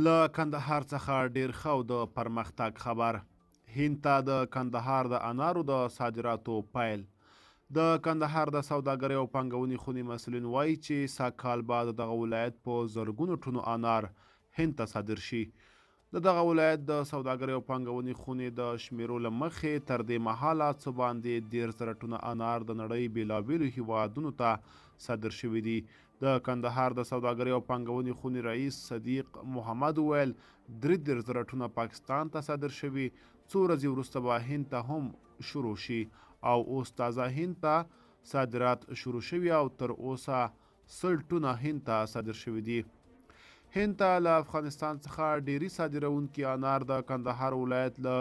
له کندهار څخه ډیر ښه او د پرمختګ خبر. هند ته د کندهار د انارو د صادراتو پیل. د کندهار د سوداګرۍ او پانګونې خونې مسؤلین وایي چې سږکال به د دغه ولایت په زرګونو ټنو انار هند ته صادر شي. د دغه ولایت د سوداګرۍ او پانګونې خونې د شمیرو له مخې تر دې مهاله څه باندې 13,000 ټنه انار د نړۍ بېلابېلو هیوادونو ته صادر شوي دي. د کندهار د سوداګرۍ او پانګونې خونې رئیس صدیق محمد وویل 13,000 ټنه پاکستان ته صادر شوي، څو ورځې وروسته به هند ته هم شروع شي او اوس تازه هند ته صادرات شروع شوي او تر اوسه 100 ټنه هند ته صادر شوي دي. هند ته له افغانستان څخه ډیری صادروونکي انار د کندهار ولایت له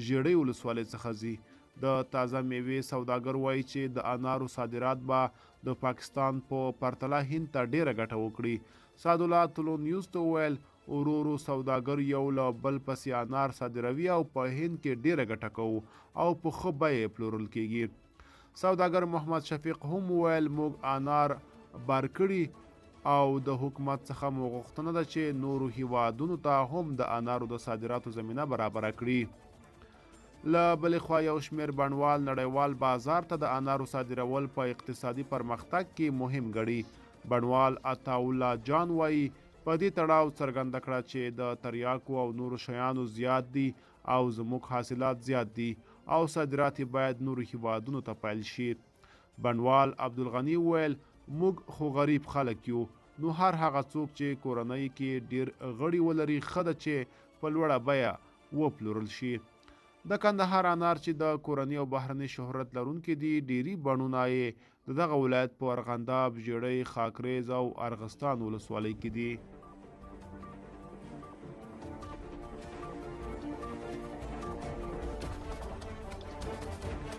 ژیړۍ ولسوالۍ څخه ځي. د تازه میوې سوداګر وایي چې د انارو صادرات به د پاکستان په پرتله هند ته ډیره ګټه وکړي. سعدالله طلوع نیوز ته وویل ورو ورو سوداګر یو له بل پسې انار صادروي او په هند کې ډیره ګټه کوو او په ښه بیه پلورل کیږي. سوداګر محمد شفیق هم وویل موږ انار بار کړي او د حکومت څخه مو غوښتنه ده چې نورو هیوادونو ته هم د انارو د صادراتو زمینه برابره کړي. له بلې خوا یو شمېر بڼوال نړیوال بازار ته د انارو صادرول په اقتصادي پرمختګ کې مهم ګڼي. بڼوال عطاالله جان وایي په دې تړاو څرګنده کړه چې د تریاکو او نورو شیانو زیات دي او زموږ حاصلات زیات دي او صادرات باید نورو هیوادونو ته پیل شي. بڼوال عبدالغني وویل موږ خو غریب خلک یو، نو هر هغه څوک چې کورنۍ کې ډیر غړي ولري ښه ده چې په لوړه بیه وپلورل شي. د کندهار انار چې د کورني او بهرني شهرت لرونکي دي ډیری بڼونه یې د دغه ولایت په ارغنداب، ژیړۍ، خاکریز او ارغستان ولسوالۍ کې دي.